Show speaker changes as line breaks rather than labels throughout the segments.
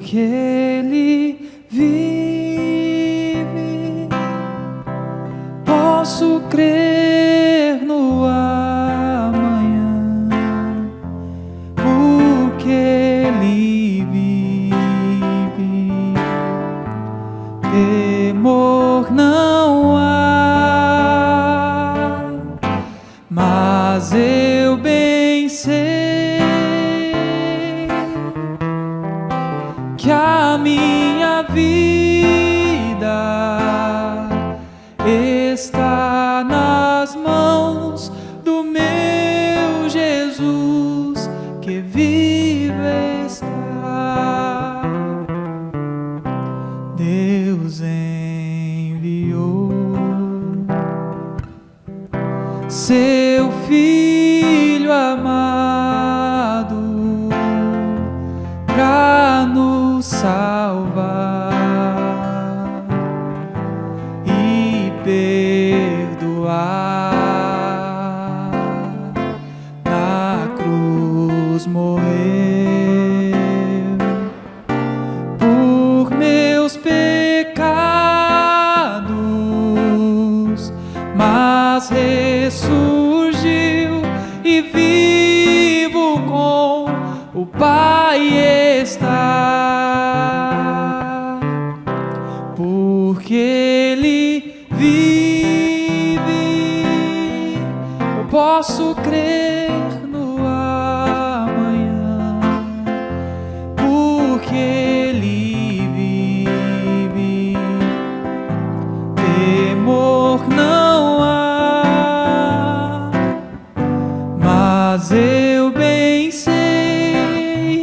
porque Ele vive. Posso crer no amanhã, porque Ele vive. Temor não há, mas eu bem sei que a minha vida está nas mãos do meu Jesus, que vive está. Deus enviou seu Filho amado pra nos salvar e perdoar. Na cruz morreu por meus pecados, mas ressurgiu e vivo com o Pai está, porque Ele vive. Eu posso crer no amanhã, porque Ele vive. Temor não há, mas eu bem sei,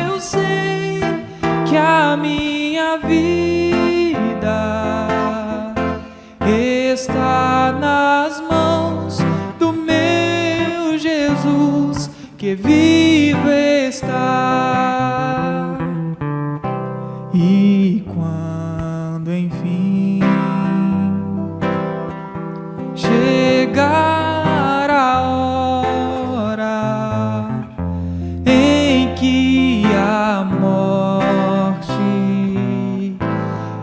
eu sei que a minha vida está nas mãos do meu Jesus, que vive está. E quando enfim chegar a hora em que a morte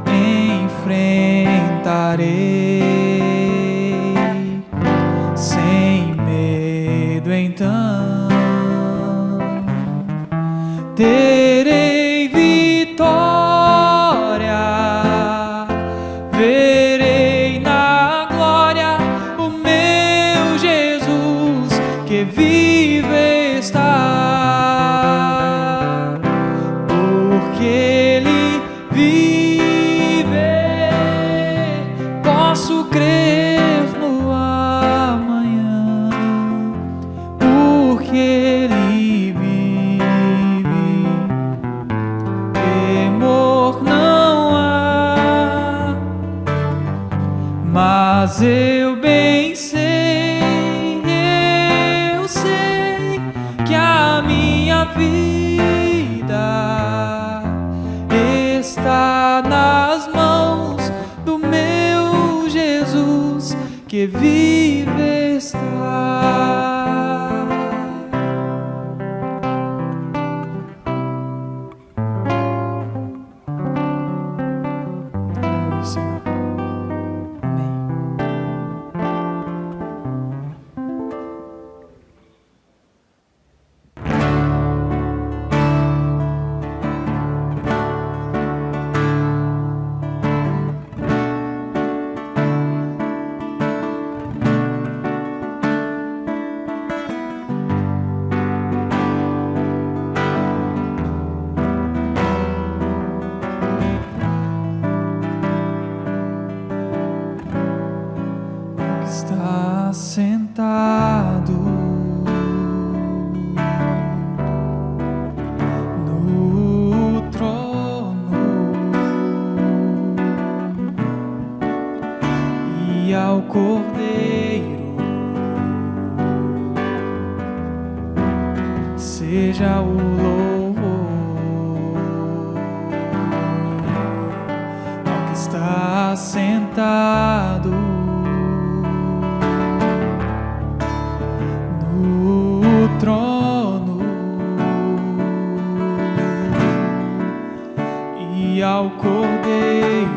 enfrentarei, sem medo então terei vitória, verei na glória o meu Jesus, que vive está, porque Ele vive. Posso crer no amanhã, porque Ele vive. Temor não há, mas eu bem sei, eu sei que a minha vida está nas mãos do meu Jesus, que vive está. Aleluia, Senhor. Amém. Está sentado no trono e ao Cordeiro seja o louvor, ao que está sentado no trono ao Cordeiro,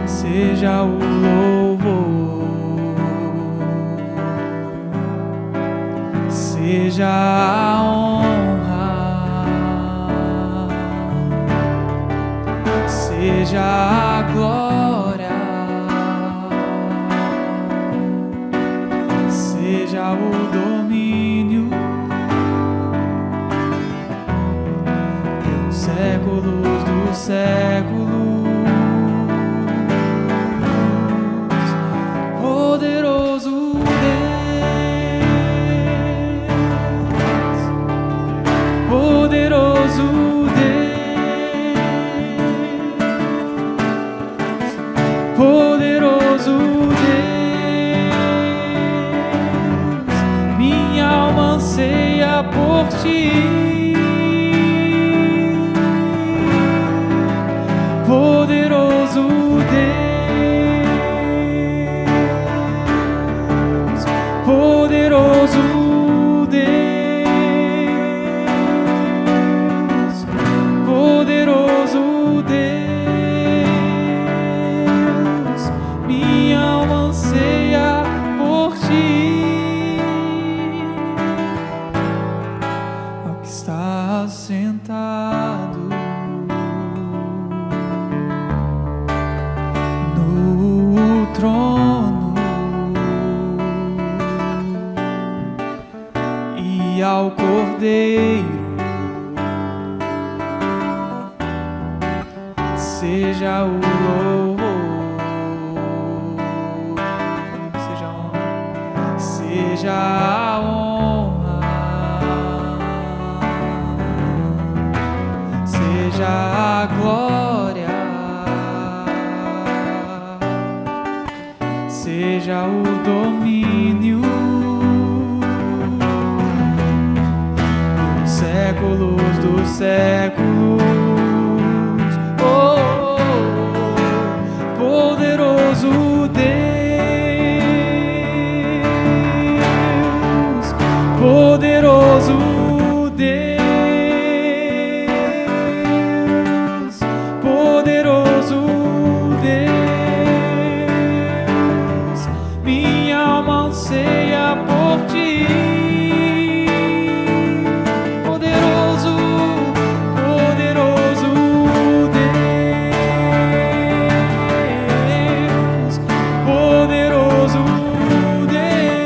seja o louvor, seja a honra, seja a glória, seja o domínio pelos séculos dos séculos. Poderoso Deus, poderoso Deus, poderoso Deus, minha alma anseia por ti. Poderoso Deus, poderoso Deus, poderoso Deus, minha alma anseia por ti. Ao que está sentado no trono e ao Cordeiro, seja o louvor, seja a honra, seja a glória, seja o domínio dos séculos dos séculos. Oh, poderoso Deus, poderoso Deus, poderoso Deus, minha alma anseia por ti. Poderoso, poderoso Deus, poderoso Deus,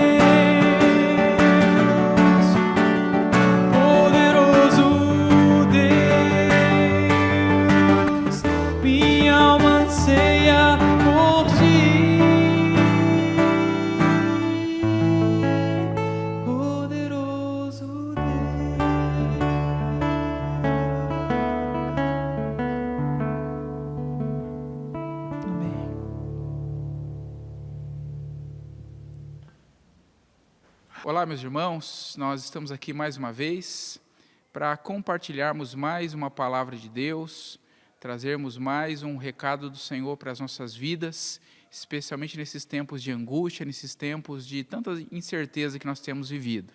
poderoso Deus, minha alma anseia por ti. Poderoso Deus. Amém.
Olá, meus irmãos, nós estamos aqui mais uma vez para compartilharmos mais uma palavra de Deus, trazermos mais um recado do Senhor para as nossas vidas, especialmente nesses tempos de angústia, nesses tempos de tanta incerteza que nós temos vivido.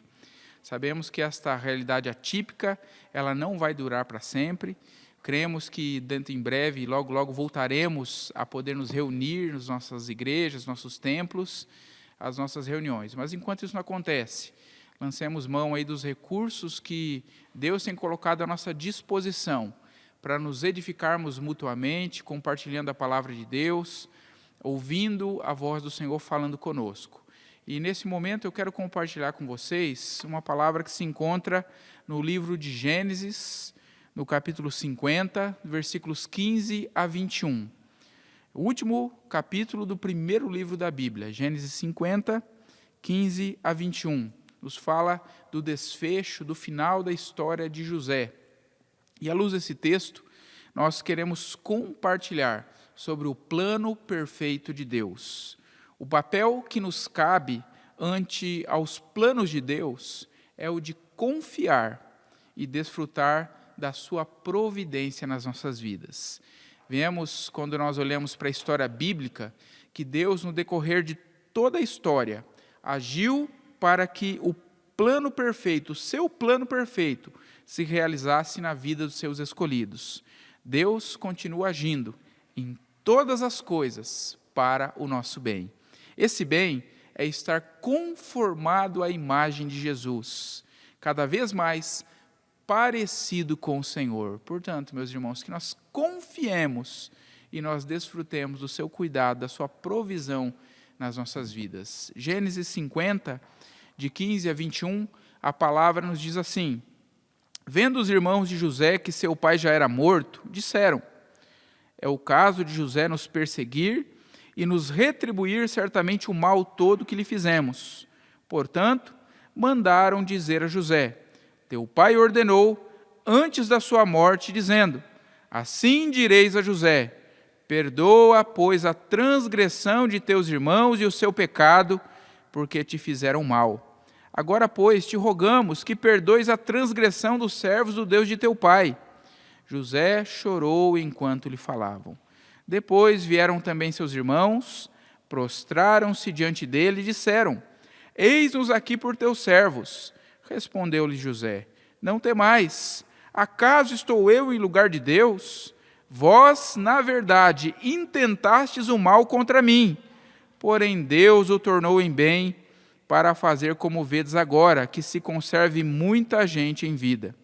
Sabemos que esta realidade atípica, ela não vai durar para sempre. Cremos que dentro em breve, logo, logo voltaremos a poder nos reunir nas nossas igrejas, nossos templos, as nossas reuniões. Mas enquanto isso não acontece, lancemos mão aí dos recursos que Deus tem colocado à nossa disposição para nos edificarmos mutuamente, compartilhando a palavra de Deus, ouvindo a voz do Senhor falando conosco. E nesse momento eu quero compartilhar com vocês uma palavra que se encontra no livro de Gênesis, no capítulo 50, versículos 15 a 21. O último capítulo do primeiro livro da Bíblia, Gênesis 50, 15 a 21. Nos fala do desfecho, do final da história de José. E à luz desse texto, nós queremos compartilhar sobre o plano perfeito de Deus. O papel que nos cabe ante aos planos de Deus é o de confiar e desfrutar da sua providência nas nossas vidas. Vemos, quando nós olhamos para a história bíblica, que Deus, no decorrer de toda a história, agiu para que o plano perfeito, o seu plano perfeito, se realizasse na vida dos seus escolhidos. Deus continua agindo em todas as coisas para o nosso bem. Esse bem é estar conformado à imagem de Jesus, cada vez mais parecido com o Senhor. Portanto, meus irmãos, que nós confiemos e nós desfrutemos do seu cuidado, da sua provisão nas nossas vidas. Gênesis 50, de 15 a 21, a palavra nos diz assim: vendo os irmãos de José que seu pai já era morto, disseram: é o caso de José nos perseguir e nos retribuir certamente o mal todo que lhe fizemos. Portanto, mandaram dizer a José: teu pai ordenou antes da sua morte, dizendo: assim direis a José: perdoa, pois, a transgressão de teus irmãos e o seu pecado, porque te fizeram mal. Agora, pois, te rogamos que perdoes a transgressão dos servos do Deus de teu pai. José chorou enquanto lhe falavam. Depois vieram também seus irmãos, prostraram-se diante dele e disseram: eis-nos aqui por teus servos. Respondeu-lhe José: não temais, acaso estou eu em lugar de Deus? Vós, na verdade, intentastes o mal contra mim, porém Deus o tornou em bem, para fazer como vedes agora, que se conserve muita gente em vida.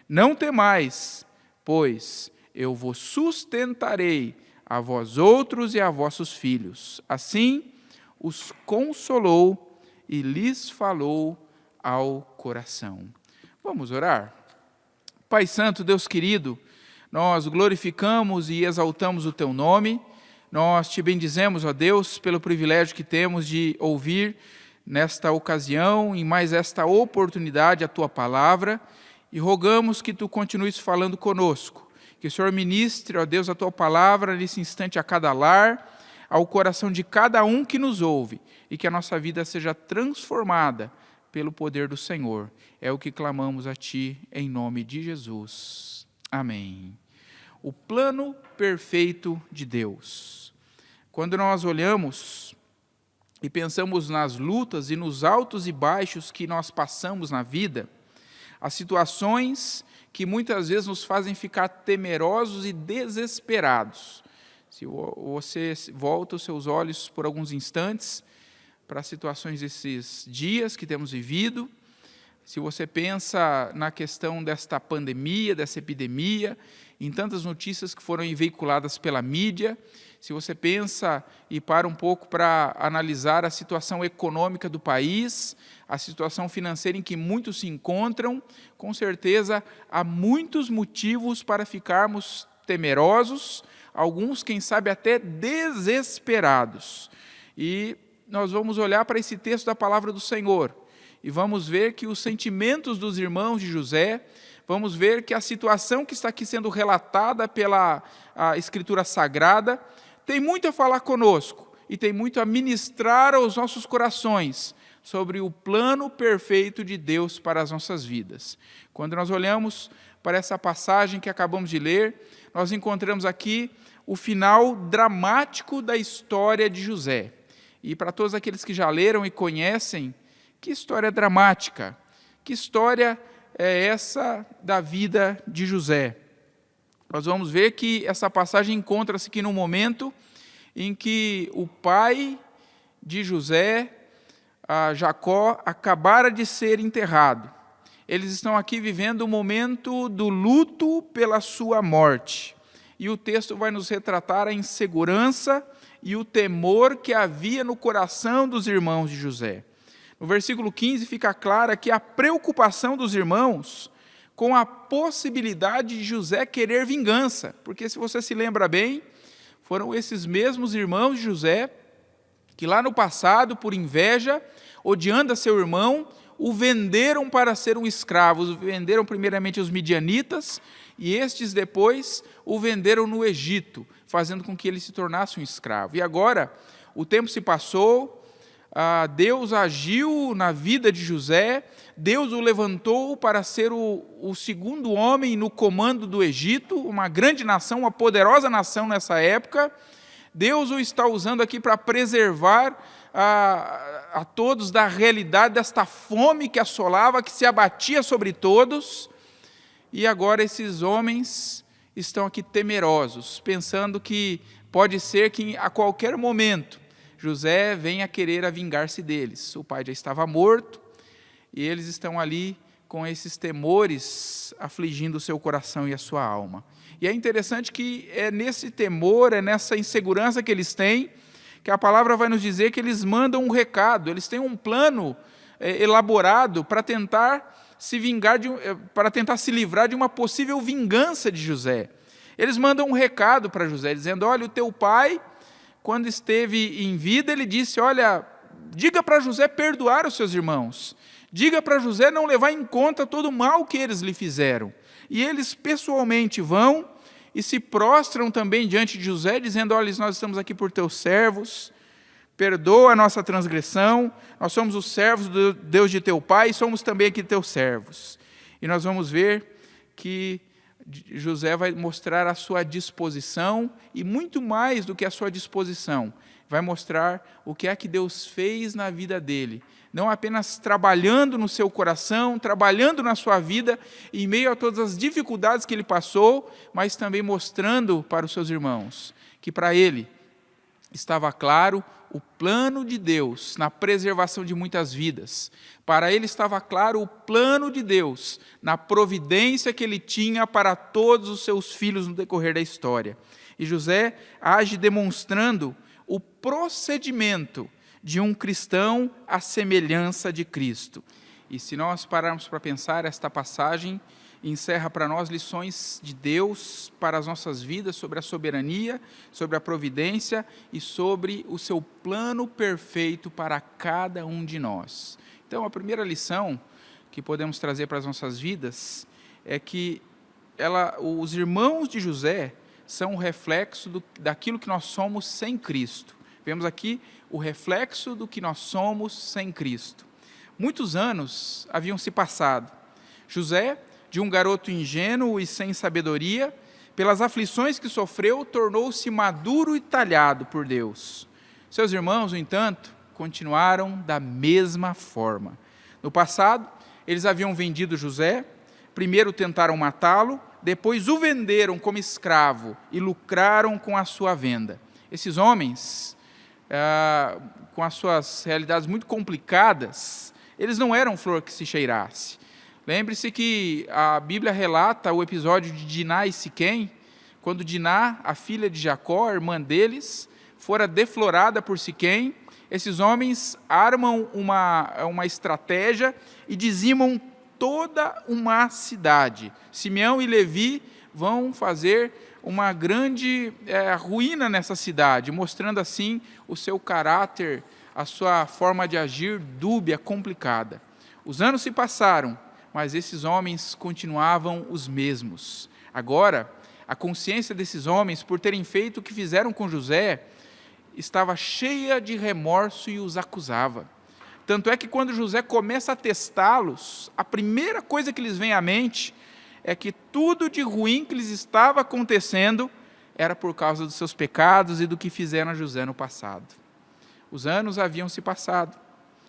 Não temais, pois eu vos sustentarei, a vós outros e a vossos filhos. Assim os consolou e lhes falou ao coração. Vamos orar? Pai Santo, Deus querido, nós glorificamos e exaltamos o teu nome, nós te bendizemos, ó Deus, pelo privilégio que temos de ouvir nesta ocasião, em mais esta oportunidade, a tua palavra, e rogamos que tu continues falando conosco, que o Senhor ministre, ó Deus, a tua palavra nesse instante a cada lar, ao coração de cada um que nos ouve, e que a nossa vida seja transformada pelo poder do Senhor. É o que clamamos a ti, em nome de Jesus. Amém. O plano perfeito de Deus. Quando nós olhamos e pensamos nas lutas e nos altos e baixos que nós passamos na vida, as situações que muitas vezes nos fazem ficar temerosos e desesperados. Se você volta os seus olhos por alguns instantes para as situações desses dias que temos vivido, se você pensa na questão desta pandemia, dessa epidemia, em tantas notícias que foram veiculadas pela mídia, se você pensa e para um pouco para analisar a situação econômica do país, a situação financeira em que muitos se encontram, com certeza há muitos motivos para ficarmos temerosos, alguns, quem sabe, até desesperados. E nós vamos olhar para esse texto da palavra do Senhor, e vamos ver que os sentimentos dos irmãos de José, vamos ver que a situação que está aqui sendo relatada pela Escritura Sagrada, tem muito a falar conosco, e tem muito a ministrar aos nossos corações, sobre o plano perfeito de Deus para as nossas vidas. Quando nós olhamos para essa passagem que acabamos de ler, nós encontramos aqui o final dramático da história de José. E para todos aqueles que já leram e conhecem, que história dramática, que história é essa da vida de José? Nós vamos ver que essa passagem encontra-se aqui no momento em que o pai de José, Jacó, acabara de ser enterrado. Eles estão aqui vivendo o momento do luto pela sua morte. E o texto vai nos retratar a insegurança e o temor que havia no coração dos irmãos de José. No versículo 15 fica clara que a preocupação dos irmãos com a possibilidade de José querer vingança, porque se você se lembra bem, foram esses mesmos irmãos de José que lá no passado, por inveja, odiando a seu irmão, o venderam para ser um escravo. O venderam primeiramente os midianitas e estes depois o venderam no Egito, fazendo com que ele se tornasse um escravo. E agora, o tempo se passou, Deus agiu na vida de José, Deus o levantou para ser o segundo homem no comando do Egito, uma grande nação, uma poderosa nação nessa época. Deus o está usando aqui para preservar a todos da realidade desta fome que assolava, que se abatia sobre todos. e agora esses homens estão aqui temerosos, pensando que pode ser que a qualquer momento José venha querer vingar-se deles. O pai já estava morto e eles estão ali com esses temores afligindo o seu coração e a sua alma. E é interessante que é nesse temor, é nessa insegurança que eles têm, que a palavra vai nos dizer que eles mandam um recado, eles têm um plano elaborado para tentar se vingar, para tentar se livrar de uma possível vingança de José. Eles mandam um recado para José, dizendo: olha, o teu pai, quando esteve em vida, ele disse: olha, diga para José perdoar os seus irmãos, diga para José não levar em conta todo o mal que eles lhe fizeram. E eles pessoalmente vão e se prostram também diante de José, dizendo: olha, nós estamos aqui por teus servos, perdoa a nossa transgressão, nós somos os servos do Deus de teu pai e somos também aqui teus servos. E nós vamos ver que José vai mostrar a sua disposição, e muito mais do que a sua disposição, vai mostrar o que é que Deus fez na vida dele, não apenas trabalhando no seu coração, trabalhando na sua vida, em meio a todas as dificuldades que ele passou, mas também mostrando para os seus irmãos que para ele estava claro o plano de Deus na preservação de muitas vidas. Para ele estava claro o plano de Deus na providência que ele tinha para todos os seus filhos no decorrer da história. E José age demonstrando o procedimento de um cristão à semelhança de Cristo. E se nós pararmos para pensar, esta passagem encerra para nós lições de Deus para as nossas vidas, sobre a soberania, sobre a providência e sobre o seu plano perfeito para cada um de nós. Então, a primeira lição que podemos trazer para as nossas vidas é que os irmãos de José são o reflexo daquilo que nós somos sem Cristo. Vemos aqui o reflexo do que nós somos sem Cristo. Muitos anos haviam se passado. José, de um garoto ingênuo e sem sabedoria, pelas aflições que sofreu, tornou-se maduro e talhado por Deus. Seus irmãos, no entanto, continuaram da mesma forma. No passado, eles haviam vendido José, primeiro tentaram matá-lo, depois o venderam como escravo e lucraram com a sua venda. Esses homens, com as suas realidades muito complicadas, eles não eram flor que se cheirasse. Lembre-se que a Bíblia relata o episódio de Diná e Siquém, quando Diná, a filha de Jacó, irmã deles, fora deflorada por Siquém. Esses homens armam uma estratégia e dizimam toda uma cidade. Simeão e Levi vão fazer uma grande ruína nessa cidade, mostrando assim o seu caráter, a sua forma de agir dúbia, complicada. Os anos se passaram, mas esses homens continuavam os mesmos. Agora, a consciência desses homens, por terem feito o que fizeram com José, estava cheia de remorso e os acusava. Tanto é que quando José começa a testá-los, a primeira coisa que lhes vem à mente é que tudo de ruim que lhes estava acontecendo era por causa dos seus pecados e do que fizeram a José no passado. Os anos haviam se passado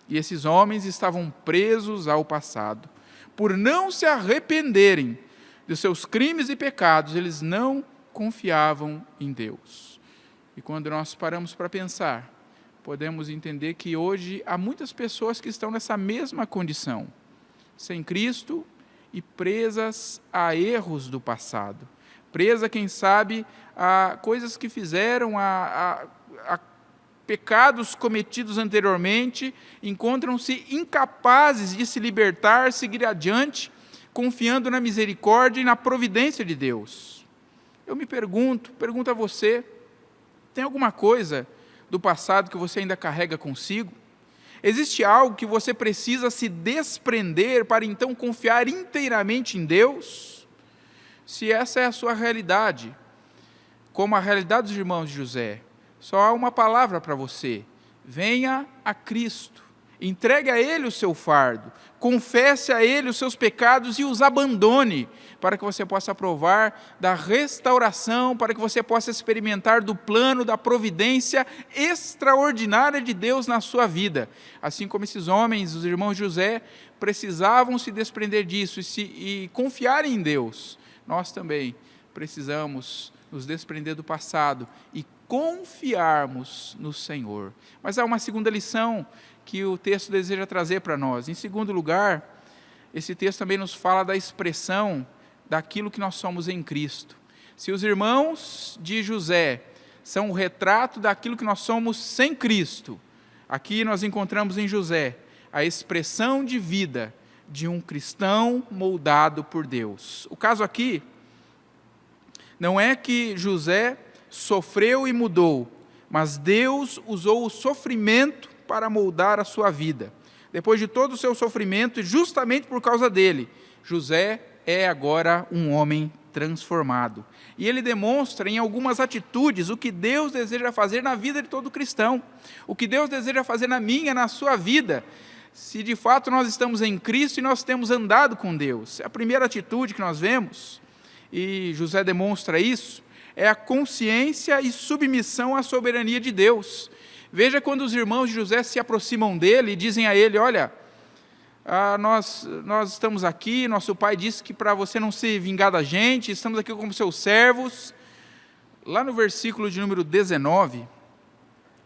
e esses homens estavam presos ao passado. Por não se arrependerem dos seus crimes e pecados, eles não confiavam em Deus. E quando nós paramos para pensar, podemos entender que hoje há muitas pessoas que estão nessa mesma condição, sem Cristo e presas a erros do passado, presa, quem sabe, a coisas que fizeram, a pecados cometidos anteriormente, encontram-se incapazes de se libertar, seguir adiante, confiando na misericórdia e na providência de Deus. Eu me pergunto a você, tem alguma coisa do passado que você ainda carrega consigo? Existe algo que você precisa se desprender para então confiar inteiramente em Deus? Se essa é a sua realidade, como a realidade dos irmãos de José, só há uma palavra para você: venha a Cristo. Entregue a Ele o seu fardo, confesse a Ele os seus pecados e os abandone, para que você possa provar da restauração, para que você possa experimentar do plano, da providência extraordinária de Deus na sua vida. Assim como esses homens, os irmãos de José, precisavam se desprender disso e confiar em Deus, nós também precisamos nos desprender do passado e confiarmos no Senhor. Mas há uma segunda lição que o texto deseja trazer para nós. Em segundo lugar, esse texto também nos fala da expressão daquilo que nós somos em Cristo. Se os irmãos de José são o retrato daquilo que nós somos sem Cristo, aqui nós encontramos em José a expressão de vida de um cristão moldado por Deus. O caso aqui não é que José sofreu e mudou, mas Deus usou o sofrimento para moldar a sua vida. Depois de todo o seu sofrimento, e justamente por causa dele, José é agora um homem transformado. E ele demonstra em algumas atitudes o que Deus deseja fazer na vida de todo cristão, o que Deus deseja fazer na minha, na sua vida, se de fato nós estamos em Cristo e nós temos andado com Deus. A primeira atitude que nós vemos, e José demonstra isso, é a consciência e submissão à soberania de Deus. Veja quando os irmãos de José se aproximam dele e dizem a ele: olha, nós estamos aqui, nosso pai disse que para você não se vingar da gente, estamos aqui como seus servos. Lá no versículo de número 19,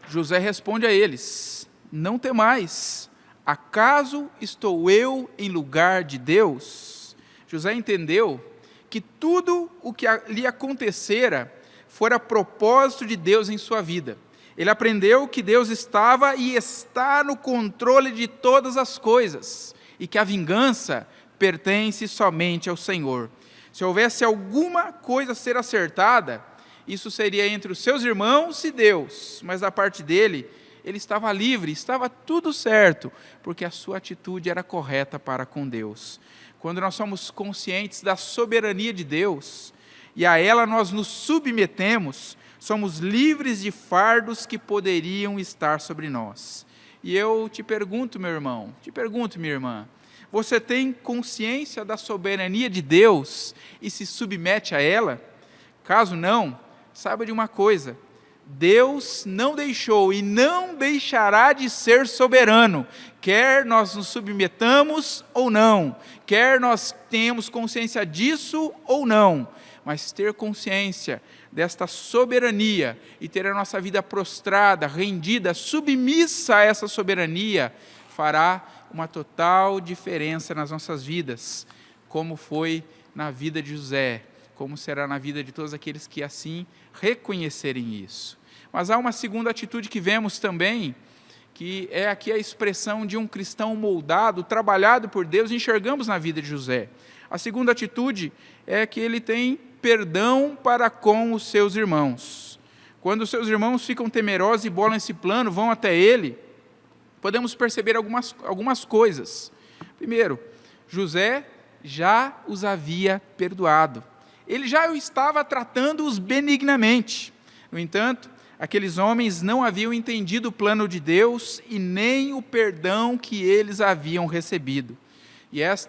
José responde a eles: não temais, acaso estou eu em lugar de Deus? José entendeu que tudo o que lhe acontecera fora propósito de Deus em sua vida. Ele aprendeu que Deus estava e está no controle de todas as coisas, e que a vingança pertence somente ao Senhor. Se houvesse alguma coisa a ser acertada, isso seria entre os seus irmãos e Deus, mas da parte dele, ele estava livre, estava tudo certo, porque a sua atitude era correta para com Deus. Quando nós somos conscientes da soberania de Deus, e a ela nós nos submetemos, somos livres de fardos que poderiam estar sobre nós. E eu te pergunto, meu irmão, te pergunto, minha irmã, você tem consciência da soberania de Deus e se submete a ela? Caso não, saiba de uma coisa: Deus não deixou e não deixará de ser soberano, quer nós nos submetamos ou não, quer nós tenhamos consciência disso ou não, mas ter consciência desta soberania e ter a nossa vida prostrada, rendida, submissa a essa soberania, fará uma total diferença nas nossas vidas, como foi na vida de José, como será na vida de todos aqueles que assim reconhecerem isso. Mas há uma segunda atitude que vemos também, que é aqui a expressão de um cristão moldado, trabalhado por Deus, enxergamos na vida de José. A segunda atitude é que ele tem perdão para com os seus irmãos. Quando os seus irmãos ficam temerosos e bolam esse plano, vão até ele, podemos perceber algumas coisas. Primeiro, José já os havia perdoado. Ele já estava tratando-os benignamente. No entanto, aqueles homens não haviam entendido o plano de Deus e nem o perdão que eles haviam recebido. E esse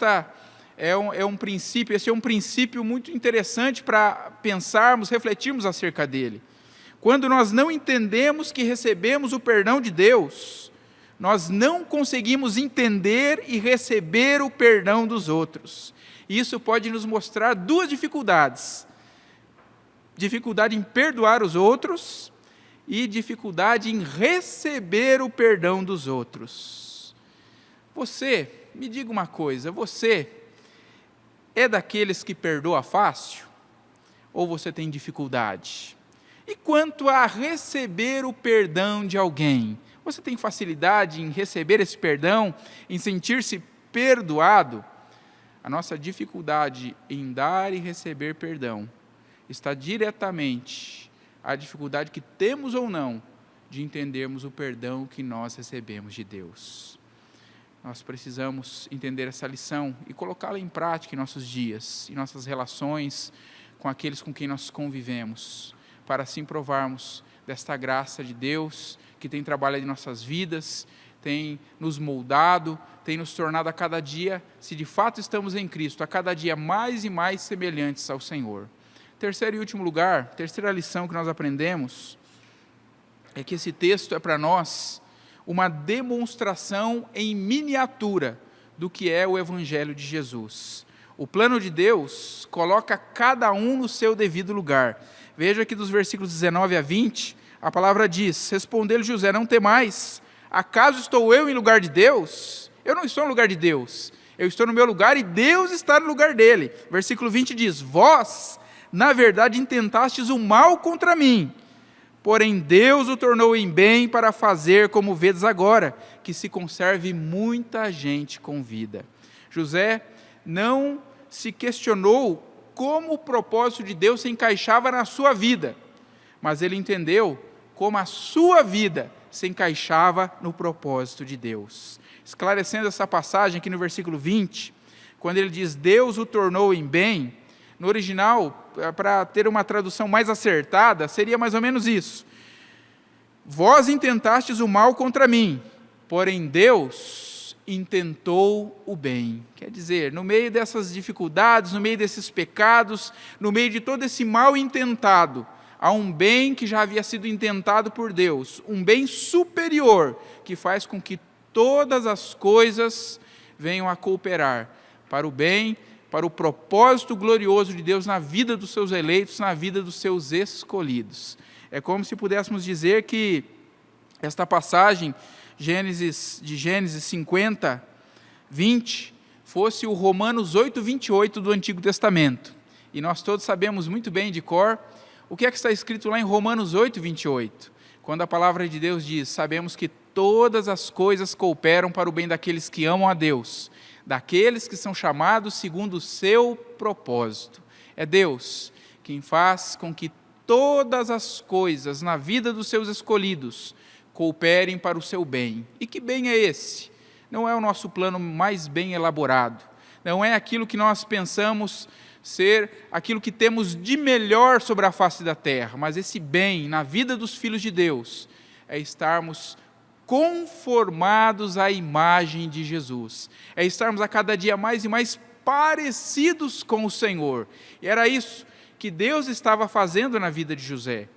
é um princípio muito interessante para pensarmos, refletirmos acerca dele. Quando nós não entendemos que recebemos o perdão de Deus, nós não conseguimos entender e receber o perdão dos outros. Isso pode nos mostrar duas dificuldades: dificuldade em perdoar os outros e dificuldade em receber o perdão dos outros. Você, me diga uma coisa, você é daqueles que perdoa fácil? Ou você tem dificuldade? E quanto a receber o perdão de alguém, você tem facilidade em receber esse perdão, em sentir-se perdoado? A nossa dificuldade em dar e receber perdão está diretamente à dificuldade que temos ou não de entendermos o perdão que nós recebemos de Deus. Nós precisamos entender essa lição e colocá-la em prática em nossos dias, em nossas relações com aqueles com quem nós convivemos, para assim provarmos desta graça de Deus que tem trabalhado em nossas vidas, tem nos moldado, tem nos tornado a cada dia, se de fato estamos em Cristo, a cada dia mais e mais semelhantes ao Senhor. Terceiro e último lugar, terceira lição que nós aprendemos, é que esse texto é para nós uma demonstração em miniatura do que é o Evangelho de Jesus. O plano de Deus coloca cada um no seu devido lugar. Veja que dos versículos 19 a 20, a palavra diz: respondeu-lhe José, não temais, acaso estou eu em lugar de Deus? Eu não estou no lugar de Deus, eu estou no meu lugar e Deus está no lugar dele. Versículo 20 diz: vós, na verdade, intentastes o mal contra mim, porém Deus o tornou em bem para fazer como vedes agora, que se conserve muita gente com vida. José não se questionou como o propósito de Deus se encaixava na sua vida, mas ele entendeu como a sua vida se encaixava no propósito de Deus. Esclarecendo essa passagem aqui no versículo 20, quando ele diz Deus o tornou em bem, no original, para ter uma tradução mais acertada, seria mais ou menos isso: vós intentastes o mal contra mim, porém Deus intentou o bem. Quer dizer, no meio dessas dificuldades, no meio desses pecados, no meio de todo esse mal intentado, há um bem que já havia sido intentado por Deus, um bem superior, que faz com que todas as coisas venham a cooperar para o bem, para o propósito glorioso de Deus na vida dos seus eleitos, na vida dos seus escolhidos. É como se pudéssemos dizer que esta passagem de Gênesis 50, 20, fosse o Romanos 8, 28 do Antigo Testamento. E nós todos sabemos muito bem de cor o que é que está escrito lá em Romanos 8, 28. Quando a palavra de Deus diz: sabemos que todas as coisas cooperam para o bem daqueles que amam a Deus, daqueles que são chamados segundo o seu propósito. É Deus quem faz com que todas as coisas na vida dos seus escolhidos cooperem para o seu bem. E que bem é esse? Não é o nosso plano mais bem elaborado, não é aquilo que nós pensamos ser aquilo que temos de melhor sobre a face da terra, mas esse bem na vida dos filhos de Deus é estarmos conformados à imagem de Jesus, é estarmos a cada dia mais e mais parecidos com o Senhor. E era isso que Deus estava fazendo na vida de José,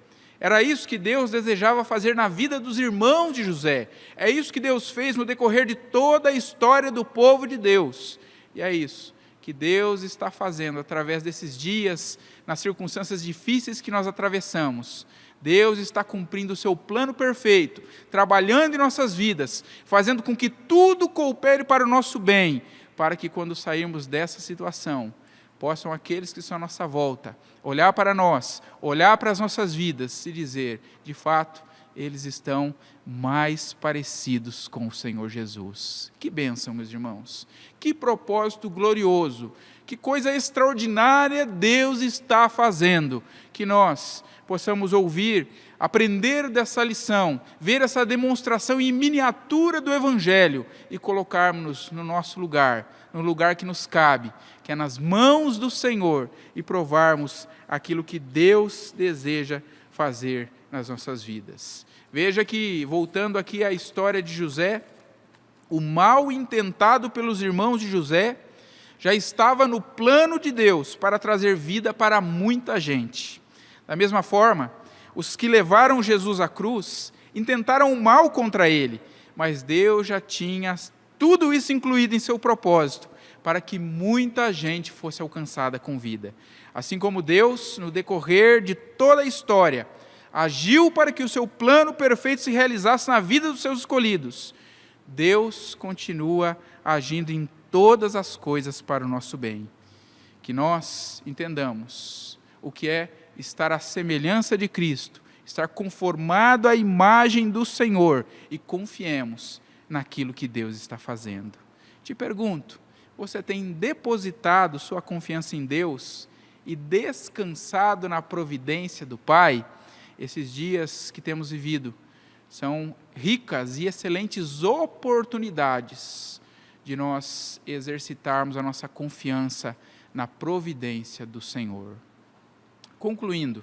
era isso que Deus desejava fazer na vida dos irmãos de José, é isso que Deus fez no decorrer de toda a história do povo de Deus, e é isso que Deus está fazendo através desses dias, nas circunstâncias difíceis que nós atravessamos. Deus está cumprindo o seu plano perfeito, trabalhando em nossas vidas, fazendo com que tudo coopere para o nosso bem, para que quando sairmos dessa situação, possam aqueles que estão à nossa volta olhar para nós, olhar para as nossas vidas e dizer: de fato, eles estão mais parecidos com o Senhor Jesus. Que bênção, meus irmãos, que propósito glorioso, que coisa extraordinária Deus está fazendo, que nós possamos ouvir, aprender dessa lição, ver essa demonstração em miniatura do Evangelho e colocarmos-nos no nosso lugar, no lugar que nos cabe, que é nas mãos do Senhor, e provarmos aquilo que Deus deseja fazer nas nossas vidas. Veja que, voltando aqui à história de José, o mal intentado pelos irmãos de José já estava no plano de Deus para trazer vida para muita gente. Da mesma forma, os que levaram Jesus à cruz intentaram o mal contra ele, mas Deus já tinha tudo isso incluído em seu propósito, para que muita gente fosse alcançada com vida. Assim como Deus, no decorrer de toda a história, agiu para que o seu plano perfeito se realizasse na vida dos seus escolhidos, Deus continua agindo em todas as coisas para o nosso bem. Que nós entendamos o que é estar à semelhança de Cristo, estar conformado à imagem do Senhor, e confiemos naquilo que Deus está fazendo. Te pergunto, você tem depositado sua confiança em Deus e descansado na providência do Pai? Esses dias que temos vivido são ricas e excelentes oportunidades de nós exercitarmos a nossa confiança na providência do Senhor. Concluindo,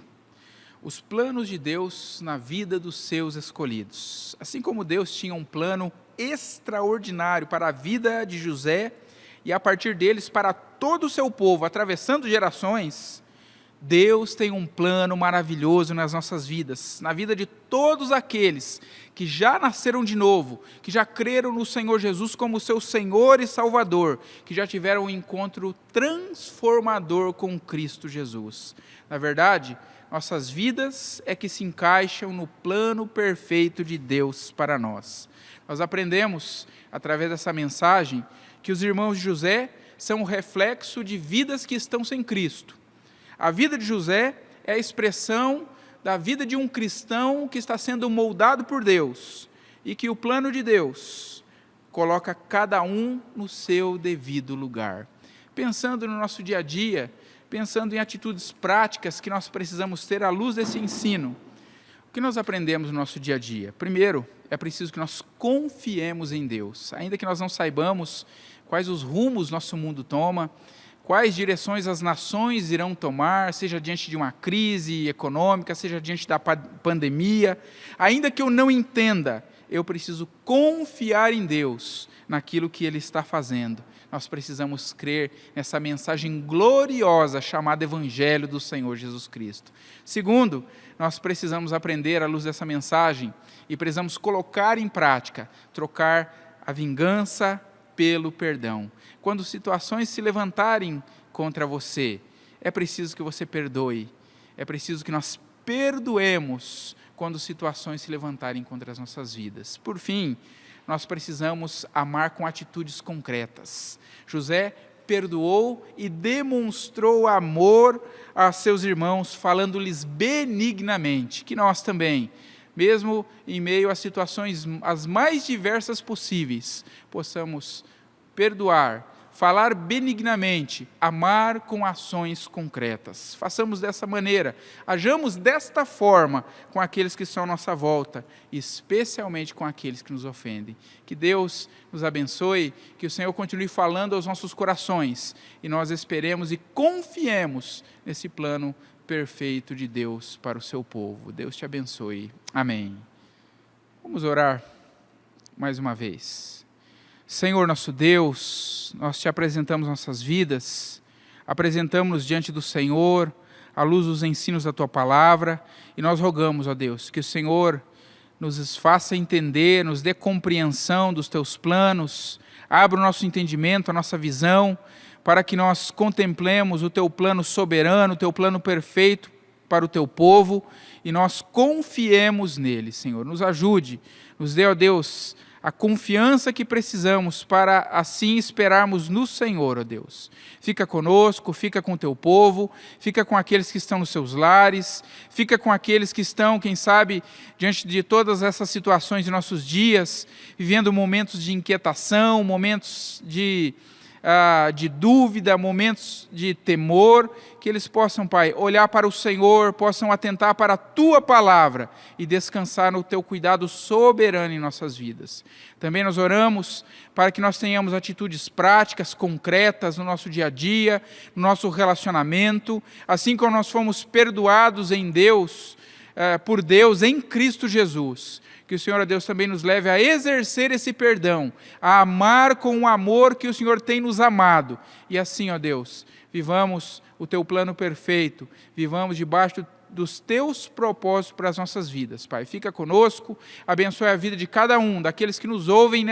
os planos de Deus na vida dos seus escolhidos. Assim como Deus tinha um plano extraordinário para a vida de José e, a partir deles, para todo o seu povo, atravessando gerações. Deus tem um plano maravilhoso nas nossas vidas, na vida de todos aqueles que já nasceram de novo, que já creram no Senhor Jesus como seu Senhor e Salvador, que já tiveram um encontro transformador com Cristo Jesus. Na verdade, nossas vidas é que se encaixam no plano perfeito de Deus para nós. Nós aprendemos, através dessa mensagem, que os irmãos de José são o reflexo de vidas que estão sem Cristo. A vida de José é a expressão da vida de um cristão que está sendo moldado por Deus e que o plano de Deus coloca cada um no seu devido lugar. Pensando no nosso dia a dia, pensando em atitudes práticas que nós precisamos ter à luz desse ensino, o que nós aprendemos no nosso dia a dia? Primeiro, é preciso que nós confiemos em Deus, ainda que nós não saibamos quais os rumos nosso mundo toma, quais direções as nações irão tomar, seja diante de uma crise econômica, seja diante da pandemia. Ainda que eu não entenda, eu preciso confiar em Deus, naquilo que Ele está fazendo. Nós precisamos crer nessa mensagem gloriosa chamada Evangelho do Senhor Jesus Cristo. Segundo, nós precisamos aprender à luz dessa mensagem e precisamos colocar em prática, trocar a vingança pelo perdão. Quando situações se levantarem contra você, é preciso que você perdoe. É preciso que nós perdoemos quando situações se levantarem contra as nossas vidas. Por fim, nós precisamos amar com atitudes concretas. José perdoou e demonstrou amor a seus irmãos, falando-lhes benignamente, que nós também, mesmo em meio a situações as mais diversas possíveis, possamos perdoar, falar benignamente, amar com ações concretas. Façamos dessa maneira, hajamos desta forma com aqueles que estão à nossa volta, especialmente com aqueles que nos ofendem. Que Deus nos abençoe, que o Senhor continue falando aos nossos corações, e nós esperemos e confiemos nesse plano perfeito de Deus para o seu povo. Deus te abençoe. Amém. Vamos orar mais uma vez. Senhor nosso Deus, nós te apresentamos nossas vidas, apresentamos-nos diante do Senhor, à luz dos ensinos da Tua Palavra, e nós rogamos, ó Deus, que o Senhor nos faça entender, nos dê compreensão dos Teus planos, abra o nosso entendimento, a nossa visão, para que nós contemplemos o Teu plano soberano, o Teu plano perfeito para o Teu povo, e nós confiemos nele, Senhor. Nos ajude, nos dê, ó Deus, a confiança que precisamos para assim esperarmos no Senhor, ó Deus. Fica conosco, fica com o teu povo, fica com aqueles que estão nos seus lares, fica com aqueles que estão, quem sabe, diante de todas essas situações de nossos dias, vivendo momentos de inquietação, momentos de dúvida, momentos de temor, que eles possam, Pai, olhar para o Senhor, possam atentar para a Tua Palavra e descansar no Teu cuidado soberano em nossas vidas. Também nós oramos para que nós tenhamos atitudes práticas, concretas no nosso dia a dia, no nosso relacionamento, assim como nós fomos perdoados em Deus, por Deus em Cristo Jesus. Que o Senhor, ó Deus, também nos leve a exercer esse perdão, a amar com o amor que o Senhor tem nos amado. E assim, ó Deus, vivamos o Teu plano perfeito, vivamos debaixo dos Teus propósitos para as nossas vidas. Pai, fica conosco, abençoe a vida de cada um, daqueles que nos ouvem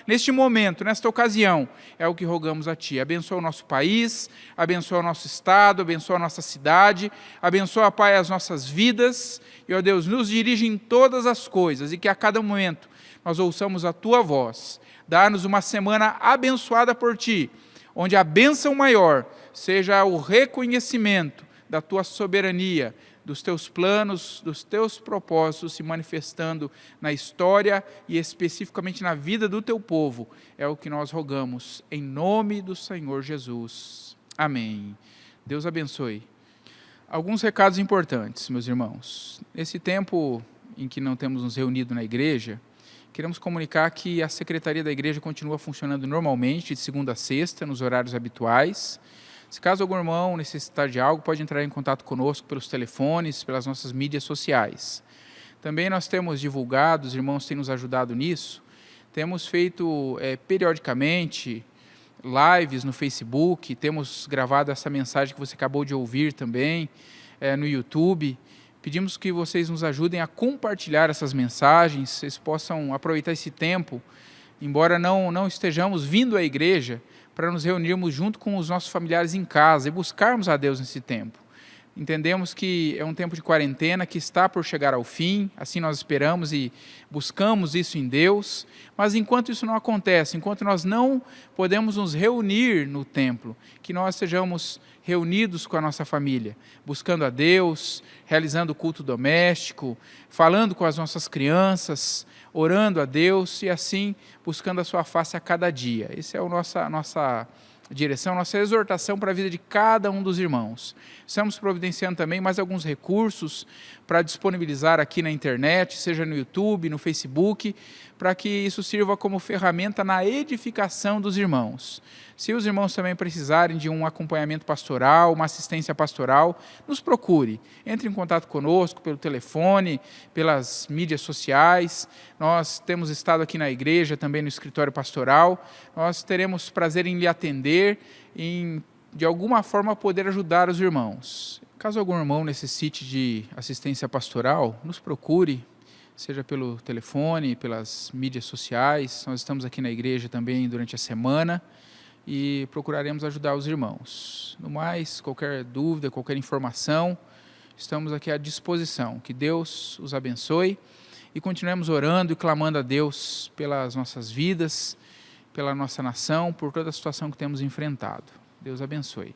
neste momento, nesta ocasião. É o que rogamos a Ti. Abençoa o nosso país, abençoa o nosso estado, abençoa a nossa cidade, abençoa, Pai, as nossas vidas. E, ó Deus, nos dirige em todas as coisas e que a cada momento nós ouçamos a Tua voz. Dá-nos uma semana abençoada por Ti, onde a bênção maior seja o reconhecimento da Tua soberania, dos Teus planos, dos Teus propósitos se manifestando na história e especificamente na vida do Teu povo. É o que nós rogamos, em nome do Senhor Jesus. Amém. Deus abençoe. Alguns recados importantes, meus irmãos. Nesse tempo em que não temos nos reunido na igreja, queremos comunicar que a secretaria da igreja continua funcionando normalmente, de segunda a sexta, nos horários habituais. Se caso algum irmão necessitar de algo, pode entrar em contato conosco pelos telefones, pelas nossas mídias sociais. Também nós temos divulgado, os irmãos têm nos ajudado nisso, Temos feito periodicamente lives no Facebook, temos gravado essa mensagem que você acabou de ouvir também no YouTube. Pedimos que vocês nos ajudem a compartilhar essas mensagens, vocês possam aproveitar esse tempo, embora não estejamos vindo à igreja, para nos reunirmos junto com os nossos familiares em casa e buscarmos a Deus nesse tempo. Entendemos que é um tempo de quarentena que está por chegar ao fim, assim nós esperamos e buscamos isso em Deus, mas enquanto isso não acontece, enquanto nós não podemos nos reunir no templo, que nós sejamos reunidos com a nossa família, buscando a Deus, realizando o culto doméstico, falando com as nossas crianças, orando a Deus e assim buscando a sua face a cada dia. Essa é a nossa direção, nossa exortação para a vida de cada um dos irmãos. Estamos providenciando também mais alguns recursos para disponibilizar aqui na internet, seja no YouTube, no Facebook, para que isso sirva como ferramenta na edificação dos irmãos. Se os irmãos também precisarem de um acompanhamento pastoral, uma assistência pastoral, nos procure. Entre em contato conosco pelo telefone, pelas mídias sociais. Nós temos estado aqui na igreja, também no escritório pastoral. Nós teremos prazer em lhe atender, em de alguma forma poder ajudar os irmãos. Caso algum irmão necessite de assistência pastoral, nos procure, seja pelo telefone, pelas mídias sociais. Nós estamos aqui na igreja também durante a semana e procuraremos ajudar os irmãos. No mais, qualquer dúvida, qualquer informação, estamos aqui à disposição. Que Deus os abençoe e continuemos orando e clamando a Deus pelas nossas vidas, pela nossa nação, por toda a situação que temos enfrentado. Deus abençoe.